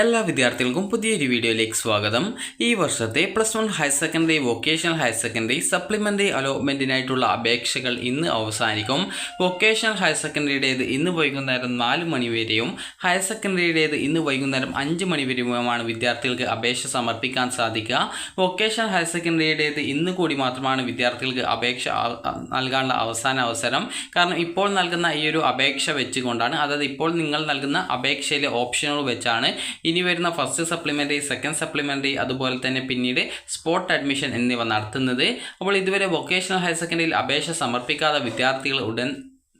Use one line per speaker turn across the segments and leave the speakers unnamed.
എല്ലാ വിദ്യാർത്ഥികൾക്കും പുതിയൊരു വീഡിയോയിലേക്ക് സ്വാഗതം. ഈ വർഷത്തെ +1 higher secondary, vocational higher secondary supplementary അലോട്ട്മെൻറ്റിനായിട്ടുള്ള അപേക്ഷകൾ ഇന്ന് അവസാനിക്കും. വൊക്കേഷണൽ ഹയർ സെക്കൻഡറിയുടേത് ഇന്ന് വൈകുന്നേരം 4 മണി വരെയും ഹയർ സെക്കൻഡറിയുടേത് ഇന്ന് വൈകുന്നേരം 5 മണി വരെയുമാണ് വിദ്യാർത്ഥികൾക്ക് അപേക്ഷ സമർപ്പിക്കാൻ സാധിക്കുക. വൊക്കേഷണൽ ഹയർ സെക്കൻഡറിയുടേത് ഇന്ന് കൂടി മാത്രമാണ് വിദ്യാർത്ഥികൾക്ക് അപേക്ഷ നൽകാനുള്ള അവസാന അവസരം. കാരണം ഇപ്പോൾ നൽകുന്ന ഈ ഒരു അപേക്ഷ വെച്ചുകൊണ്ടാണ്, അതായത് ഇപ്പോൾ നിങ്ങൾ നൽകുന്ന അപേക്ഷയിലെ ഓപ്ഷനുകൾ വെച്ചാണ് ഇനി വരുന്ന ഫസ്റ്റ് സപ്ലിമെൻ്ററി, സെക്കൻഡ് സപ്ലിമെൻ്ററി, അതുപോലെ തന്നെ പിന്നീട് സ്പോട്ട് അഡ്മിഷൻ എന്നിവ നടത്തുന്നത്. അപ്പോൾ ഇതുവരെ വൊക്കേഷണൽ ഹയർ സെക്കൻഡറിയിൽ അപേക്ഷ സമർപ്പിക്കാത്ത വിദ്യാർത്ഥികൾ ഉടൻ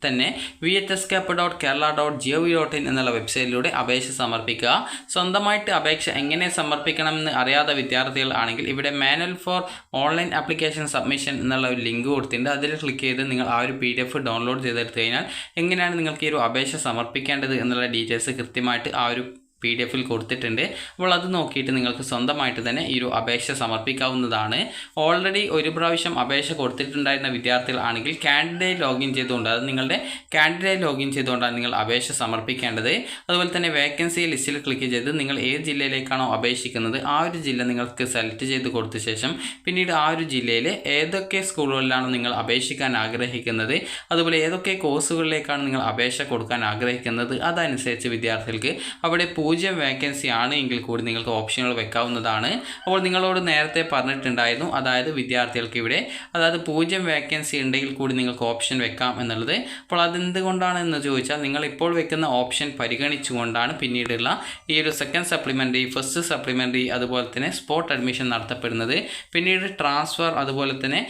തന്നെ vhscap.kerala.gov.in എന്നുള്ള വെബ്സൈറ്റിലൂടെ അപേക്ഷ സമർപ്പിക്കുക. സ്വന്തമായിട്ട് അപേക്ഷ എങ്ങനെ സമർപ്പിക്കണമെന്ന് അറിയാത്ത വിദ്യാർത്ഥികൾ ആണെങ്കിൽ ഇവിടെ manual for online application submission എന്നുള്ള ഒരു ലിങ്ക് കൊടുത്തിട്ടുണ്ട്. അതിൽ ക്ലിക്ക് ചെയ്ത് നിങ്ങൾ ആ ഒരു PDF ഡൗൺലോഡ് ചെയ്തെടുത്തു കഴിഞ്ഞാൽ എങ്ങനെയാണ് നിങ്ങൾക്ക് ഈ ഒരു അപേക്ഷ സമർപ്പിക്കേണ്ടത് എന്നുള്ള ഡീറ്റെയിൽസ് കൃത്യമായിട്ട് ആ ഒരു PDF കൊടുത്തിട്ടുണ്ട്. അപ്പോൾ അത് നോക്കിയിട്ട് നിങ്ങൾക്ക് സ്വന്തമായിട്ട് തന്നെ ഈ ഒരു അപേക്ഷ സമർപ്പിക്കാവുന്നതാണ്. ഓൾറെഡി ഒരു പ്രാവശ്യം അപേക്ഷ കൊടുത്തിട്ടുണ്ടായിരുന്ന വിദ്യാർത്ഥികൾ ആണെങ്കിൽ കാൻഡിഡേറ്റ് ലോഗിൻ ചെയ്തുകൊണ്ട്, അത് നിങ്ങളുടെ കാൻഡിഡേറ്റ് ലോഗിൻ ചെയ്തുകൊണ്ടാണ് നിങ്ങൾ അപേക്ഷ സമർപ്പിക്കേണ്ടത്. അതുപോലെ തന്നെ വേക്കൻസി ലിസ്റ്റിൽ ക്ലിക്ക് ചെയ്ത് നിങ്ങൾ ഏത് ജില്ലയിലേക്കാണോ അപേക്ഷിക്കുന്നത് ആ ഒരു ജില്ല നിങ്ങൾക്ക് സെലക്ട് ചെയ്ത് കൊടുത്ത ശേഷം പിന്നീട് ആ ഒരു ജില്ലയിലെ ഏതൊക്കെ സ്കൂളുകളിലാണോ നിങ്ങൾ അപേക്ഷിക്കാൻ ആഗ്രഹിക്കുന്നത്, അതുപോലെ ഏതൊക്കെ കോഴ്സുകളിലേക്കാണ് നിങ്ങൾ അപേക്ഷ കൊടുക്കാൻ ആഗ്രഹിക്കുന്നത്, അതനുസരിച്ച് വിദ്യാർത്ഥികൾക്ക് അവിടെ 0 വേക്കൻസി ആണ് എങ്കിൽ കൂടി നിങ്ങൾക്ക് ഓപ്ഷനുകൾ വെക്കാവുന്നതാണ്. അപ്പോൾ നിങ്ങളോട് നേരത്തെ പറഞ്ഞിട്ടുണ്ടായിരുന്നു, അതായത് വിദ്യാർത്ഥികൾക്ക് ഇവിടെ 0 വേക്കൻസി ഉണ്ടെങ്കിൽ കൂടി നിങ്ങൾക്ക് ഓപ്ഷൻ വെക്കാം എന്നുള്ളത്. അപ്പോൾ അതെന്തുകൊണ്ടാണെന്ന് ചോദിച്ചാൽ നിങ്ങൾ ഇപ്പോൾ വെക്കുന്ന ഓപ്ഷൻ പരിഗണിച്ചുകൊണ്ടാണ് പിന്നീടുള്ള ഈ ഒരു സെക്കൻഡ് സപ്ലിമെൻ്ററി, ഫസ്റ്റ് സപ്ലിമെൻ്ററി, അതുപോലെ തന്നെ സ്പോട്ട് അഡ്മിഷൻ നടത്തപ്പെടുന്നത്. പിന്നീട് ട്രാൻസ്ഫർ, അതുപോലെ തന്നെ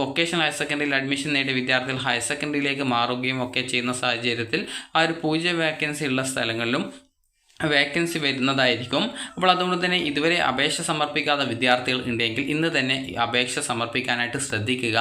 വൊക്കേഷണൽ ഹയർ സെക്കൻഡറിയിൽ അഡ്മിഷൻ നേടിയ വിദ്യാർത്ഥികൾ ഹയർ സെക്കൻഡറിയിലേക്ക് മാറുകയും ഒക്കെ ചെയ്യുന്ന സാഹചര്യത്തിൽ ആ ഒരു 0 വേക്കൻസി ഉള്ള സ്ഥലങ്ങളിലും വേക്കൻസി വരുന്നതായിരിക്കും. അപ്പോൾ അതുകൊണ്ട് തന്നെ ഇതുവരെ അപേക്ഷ സമർപ്പിക്കാത്ത വിദ്യാർത്ഥികൾ ഉണ്ടെങ്കിൽ ഇന്ന് തന്നെ അപേക്ഷ സമർപ്പിക്കാനായിട്ട് ശ്രദ്ധിക്കുക.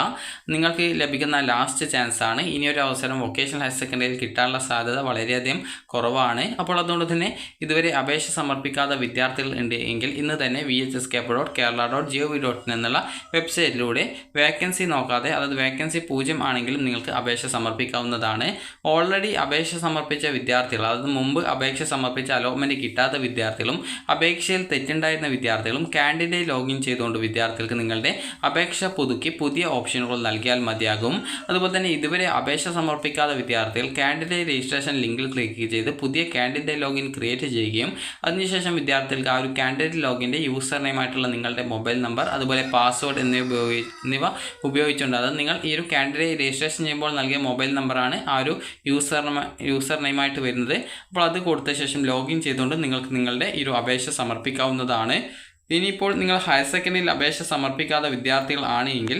നിങ്ങൾക്ക് ലഭിക്കുന്ന ലാസ്റ്റ് ചാൻസ് ആണ്. ഇനിയൊരു അവസരം വൊക്കേഷണൽ ഹയർ സെക്കൻഡറിയിൽ കിട്ടാനുള്ള സാധ്യത വളരെയധികം കുറവാണ്. അപ്പോൾ അതുകൊണ്ട് തന്നെ ഇതുവരെ അപേക്ഷ സമർപ്പിക്കാത്ത വിദ്യാർത്ഥികൾ ഉണ്ടെങ്കിൽ ഇന്ന് തന്നെ vhscap.kerala.gov.in എന്നുള്ള വെബ്സൈറ്റിലൂടെ വേക്കൻസി നോക്കാതെ, അതായത് വേക്കൻസി 0 ആണെങ്കിലും നിങ്ങൾക്ക് അപേക്ഷ സമർപ്പിക്കാവുന്നതാണ്. ഓൾറെഡി അപേക്ഷ സമർപ്പിച്ച വിദ്യാർത്ഥികൾ, അതായത് മുമ്പ് അപേക്ഷ സമർപ്പിച്ച അലോട്ട്മെൻറ്റ് കിട്ടാത്ത വിദ്യാർത്ഥികളും അപേക്ഷയിൽ തെറ്റുണ്ടായിരുന്ന വിദ്യാർത്ഥികളും കാൻഡിഡേറ്റ് ലോഗിൻ ചെയ്തുകൊണ്ട് വിദ്യാർത്ഥികൾക്ക് നിങ്ങളുടെ അപേക്ഷ പുതുക്കി പുതിയ ഓപ്ഷനുകൾ നൽകിയാൽ മതിയാകും. അതുപോലെ തന്നെ ഇതുവരെ അപേക്ഷ സമർപ്പിക്കാത്ത വിദ്യാർത്ഥികൾ കാൻഡിഡേറ്റ് രജിസ്ട്രേഷൻ ലിങ്കിൽ ക്ലിക്ക് ചെയ്ത് പുതിയ കാൻഡിഡേറ്റ് ലോഗിൻ ക്രിയേറ്റ് ചെയ്യുകയും അതിനുശേഷം വിദ്യാർത്ഥികൾക്ക് ആ ഒരു കാൻഡിഡേറ്റ് ലോഗിൻ്റെ യൂസർ നെയിമായിട്ടുള്ള നിങ്ങളുടെ മൊബൈൽ നമ്പർ, അതുപോലെ പാസ്വേഡ് എന്നിവ ഉപയോഗിച്ചുകൊണ്ട്, അത് നിങ്ങൾ ഈ ഒരു കാൻഡിഡേറ്റ് രജിസ്ട്രേഷൻ ചെയ്യുമ്പോൾ നൽകിയ മൊബൈൽ നമ്പറാണ് ആ ഒരു യൂസർ നെയിമായിട്ട് വരുന്നത്. അപ്പോൾ അത് കൊടുത്ത ശേഷം ലോഗിൻ ചെയ്തുകൊണ്ട് നിങ്ങൾക്ക് നിങ്ങളുടെ ഈ ഒരു അപേക്ഷ സമർപ്പിക്കാവുന്നതാണ്. ഇനിയിപ്പോൾ നിങ്ങൾ ഹയർ സെക്കൻഡറിയിൽ അപേക്ഷ സമർപ്പിക്കാത്ത വിദ്യാർത്ഥികൾ ആണെങ്കിൽ,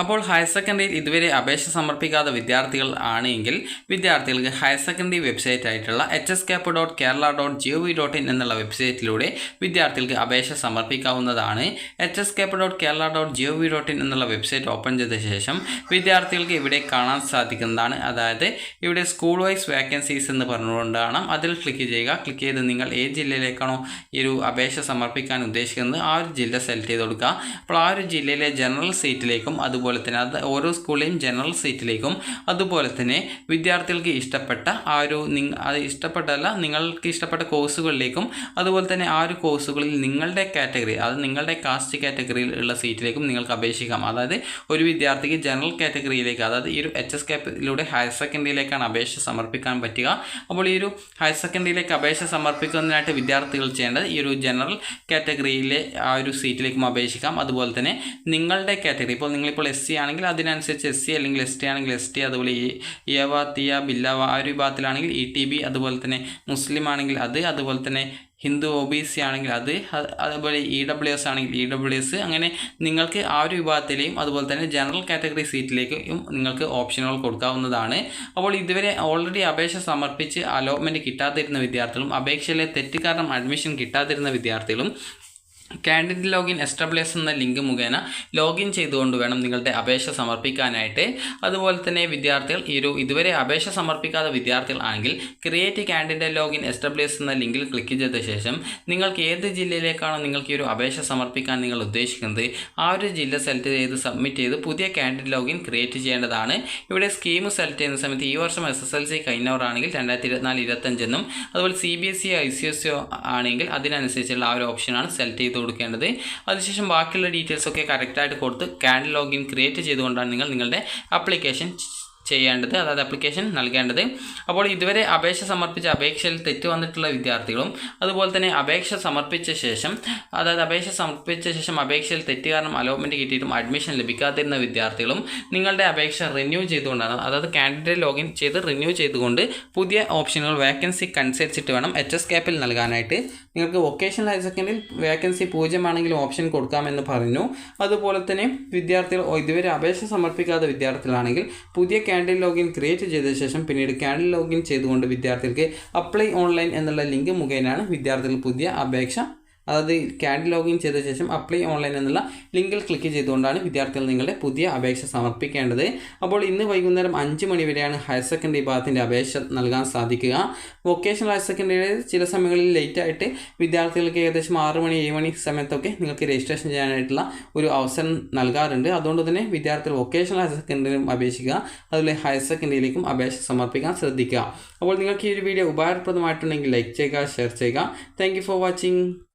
അപ്പോൾ ഹയർ സെക്കൻഡറിയിൽ ഇതുവരെ അപേക്ഷ സമർപ്പിക്കാത്ത വിദ്യാർത്ഥികൾ ആണെങ്കിൽ വിദ്യാർത്ഥികൾക്ക് ഹയർ സെക്കൻഡറി വെബ്സൈറ്റ് ആയിട്ടുള്ള hscap.kerala.gov.in എന്നുള്ള വെബ്സൈറ്റിലൂടെ വിദ്യാർത്ഥികൾക്ക് അപേക്ഷ സമർപ്പിക്കാവുന്നതാണ്. hscap.kerala.gov.in എന്നുള്ള വെബ്സൈറ്റ് ഓപ്പൺ ചെയ്ത ശേഷം വിദ്യാർത്ഥികൾക്ക് ഇവിടെ കാണാൻ സാധിക്കുന്നതാണ്, അതായത് ഇവിടെ സ്കൂൾ വൈസ് വേക്കൻസീസ് എന്ന് പറഞ്ഞുകൊണ്ടാണ്. അതിൽ ക്ലിക്ക് ചെയ്യുക. ക്ലിക്ക് ചെയ്ത് നിങ്ങൾ ഏത് ജില്ലയിലേക്കാണോ ഈ ഒരു അപേക്ഷ സമർപ്പിക്കാൻ ഉദ്ദേശിക്കുന്നത് ആ ഒരു ജില്ല സെലക്ട് ചെയ്ത് കൊടുക്കുക. അപ്പോൾ ആ ഒരു ജില്ലയിലെ ജനറൽ സീറ്റിലേക്കും അതുപോലെ തന്നെ അത് ഓരോ സ്കൂളിലെയും ജനറൽ സീറ്റിലേക്കും, അതുപോലെ തന്നെ വിദ്യാർത്ഥികൾക്ക് ഇഷ്ടപ്പെട്ട നിങ്ങൾക്ക് ഇഷ്ടപ്പെട്ട കോഴ്സുകളിലേക്കും, അതുപോലെ തന്നെ ആ ഒരു കോഴ്സുകളിൽ നിങ്ങളുടെ കാറ്റഗറി, അത് നിങ്ങളുടെ കാസ്റ്റ് കാറ്റഗറിയിൽ ഉള്ള സീറ്റിലേക്കും നിങ്ങൾക്ക് അപേക്ഷിക്കാം. അതായത് ഒരു വിദ്യാർത്ഥിക്ക് ജനറൽ കാറ്റഗറിയിലേക്ക്, അതായത് ഈ ഒരു hscap.ലൂടെ ഹയർ സെക്കൻഡറിയിലേക്കാണ് അപേക്ഷ സമർപ്പിക്കാൻ പറ്റുക. അപ്പോൾ ഈ ഒരു ഹയർ സെക്കൻഡറിയിലേക്ക് അപേക്ഷ സമർപ്പിക്കുന്നതിനായിട്ട് വിദ്യാർത്ഥികൾ ചെയ്യേണ്ടത് ഈ ഒരു ജനറൽ കാറ്റഗറിയിലെ ആ ഒരു സീറ്റിലേക്കും അപേക്ഷിക്കാം. അതുപോലെ തന്നെ നിങ്ങളുടെ കാറ്റഗറി, ഇപ്പോൾ നിങ്ങളിപ്പോൾ SC ആണെങ്കിൽ അതിനനുസരിച്ച് SC, അല്ലെങ്കിൽ ST ആണെങ്കിൽ ST, അതുപോലെ EAവ, TIA, ബില്ലാവ ആ ഒരു വിഭാഗത്തിലാണെങ്കിൽ ETB, അതുപോലെ തന്നെ മുസ്ലിം ആണെങ്കിൽ അത്, അതുപോലെ തന്നെ ഹിന്ദു OBC ആണെങ്കിൽ അത്, അതുപോലെ EWS ആണെങ്കിൽ EWS, അങ്ങനെ നിങ്ങൾക്ക് ആ ഒരു വിഭാഗത്തിലെയും അതുപോലെ തന്നെ ജനറൽ കാറ്റഗറി സീറ്റിലേക്കും നിങ്ങൾക്ക് ഓപ്ഷനുകൾ കൊടുക്കാവുന്നതാണ്. അപ്പോൾ ഇതുവരെ ഓൾറെഡി അപേക്ഷ സമർപ്പിച്ച് അലോട്ട്മെൻറ്റ് കിട്ടാതിരുന്ന വിദ്യാർത്ഥികളും അപേക്ഷയിലെ തെറ്റ് കാരണം അഡ്മിഷൻ കിട്ടാതിരുന്ന വിദ്യാർത്ഥികളും കാൻഡിഡേറ്റ് ലോഗിൻ എസ്റ്റാബ്ലിഷ് എന്ന ലിങ്ക് മുഖേന ലോഗിൻ ചെയ്തുകൊണ്ട് വേണം നിങ്ങളുടെ അപേക്ഷ സമർപ്പിക്കാനായിട്ട്. അതുപോലെ തന്നെ വിദ്യാർത്ഥികൾ ഇതുവരെ അപേക്ഷ സമർപ്പിക്കാത്ത വിദ്യാർത്ഥികളാണെങ്കിൽ ക്രിയേറ്റ് കാൻഡിഡേറ്റ് ലോഗിൻ എസ്റ്റാബ്ലിഷ് എന്ന ലിങ്കിൽ ക്ലിക്ക് ചെയ്ത ശേഷം നിങ്ങൾക്ക് ഏത് ജില്ലയിലേക്കാണോ നിങ്ങൾക്ക് ഈ ഒരു അപേക്ഷ സമർപ്പിക്കാൻ നിങ്ങൾ ഉദ്ദേശിക്കുന്നത് ആ ഒരു ജില്ല സെലക്ട് ചെയ്ത് സബ്മിറ്റ് ചെയ്ത് പുതിയ കാൻഡിഡേറ്റ് ലോഗിൻ ക്രിയേറ്റ് ചെയ്യേണ്ടതാണ്. ഇവിടെ സ്കീം സെലക്ട് ചെയ്യുന്ന സമയത്ത് ഈ വർഷം SSLC കഴിഞ്ഞവരാണെങ്കിൽ 2024-25 എന്നും അതുപോലെ CBSE ICSE ആണെങ്കിൽ അതിനനുസരിച്ചുള്ള ആ ഒരു ഓപ്ഷനാണ് സെലക്ട് ചെയ്ത് കൊടുക്കേണ്ടത്. അതിനുശേഷം ബാക്കിയുള്ള ഡീറ്റെയിൽസ് ഒക്കെ കറക്റ്റായിട്ട് കൊടുത്ത് കാൻഡിഡേറ്റ് ലോഗിൻ ക്രിയേറ്റ് ചെയ്തുകൊണ്ടാണ് നിങ്ങളുടെ ആപ്ലിക്കേഷൻ ചെയ്യേണ്ടത്, അതായത് ആപ്ലിക്കേഷൻ നൽകേണ്ടത്. അപ്പോൾ ഇതുവരെ അപേക്ഷ സമർപ്പിച്ച അപേക്ഷയിൽ തെറ്റ് വന്നിട്ടുള്ള വിദ്യാർത്ഥികളും അതുപോലെ തന്നെ അപേക്ഷ സമർപ്പിച്ച ശേഷം അപേക്ഷയിൽ തെറ്റ് കാരണം അലോട്ട്മെൻറ്റ് കിട്ടിയിട്ടും അഡ്മിഷൻ ലഭിക്കാതിരുന്ന വിദ്യാർത്ഥികളും നിങ്ങളുടെ അപേക്ഷ റിന്യൂ ചെയ്തുകൊണ്ടാണ്, അതായത് കാൻഡിഡേറ്റ് ലോഗിൻ ചെയ്ത് റിന്യൂ ചെയ്തുകൊണ്ട് പുതിയ ഓപ്ഷനുകൾ വേക്കൻസിക്ക് അനുസരിച്ചിട്ട് വേണം HSCAP നൽകാനായിട്ട്. നിങ്ങൾക്ക് വൊക്കേഷണൽ ഹയർ സെക്കൻഡറിയിൽ വേക്കൻസി 0 ആണെങ്കിലും ഓപ്ഷൻ കൊടുക്കാമെന്ന് പറഞ്ഞു. അതുപോലെ തന്നെ വിദ്യാർത്ഥികൾ ഇതുവരെ അപേക്ഷ സമർപ്പിക്കാത്ത വിദ്യാർത്ഥികളാണെങ്കിൽ പുതിയ കാൻഡിഡേറ്റ് ലോഗിൻ ക്രിയേറ്റ് ചെയ്ത ശേഷം പിന്നീട് കാൻഡിഡേറ്റ് ലോഗിൻ ചെയ്തുകൊണ്ട് വിദ്യാർത്ഥികൾക്ക് അപ്ലൈ ഓൺലൈൻ എന്നുള്ള ലിങ്ക് മുഖേനയാണ് വിദ്യാർത്ഥികൾ പുതിയ അപേക്ഷ, അതായത് കാൻഡിഡേറ്റ് ലോഗിൻ ചെയ്ത ശേഷം അപ്ലൈ ഓൺലൈൻ എന്നുള്ള ലിങ്കിൽ ക്ലിക്ക് ചെയ്തുകൊണ്ടാണ് വിദ്യാർത്ഥികൾ നിങ്ങളുടെ പുതിയ അപേക്ഷ സമർപ്പിക്കേണ്ടത്. അപ്പോൾ ഇന്ന് വൈകുന്നേരം 5 മണി വരെയാണ് ഹയർ സെക്കൻഡറി വിഭാഗത്തിൻ്റെ അപേക്ഷ നൽകാൻ സാധിക്കുക. വൊക്കേഷണൽ ഹയർ സെക്കൻഡറിയിൽ ചില സമയങ്ങളിൽ ലേറ്റായിട്ട് വിദ്യാർത്ഥികൾക്ക് ഏകദേശം 6 മണി 7 മണി സമയത്തൊക്കെ നിങ്ങൾക്ക് രജിസ്ട്രേഷൻ ചെയ്യാനായിട്ടുള്ള ഒരു അവസരം നൽകാറുണ്ട്. അതുകൊണ്ട് തന്നെ വിദ്യാർത്ഥികൾ വൊക്കേഷണൽ ഹയർ സെക്കൻഡറിയിലും അപേക്ഷിക്കുക, അതുപോലെ ഹയർ സെക്കൻഡറിയിലേക്കും അപേക്ഷ സമർപ്പിക്കാൻ ശ്രദ്ധിക്കുക. അപ്പോൾ നിങ്ങൾക്ക് ഈ ഒരു വീഡിയോ ഉപകാരപ്രദമായിട്ടുണ്ടെങ്കിൽ ലൈക്ക് ചെയ്യുക, ഷെയർ ചെയ്യുക. Thank you for watching.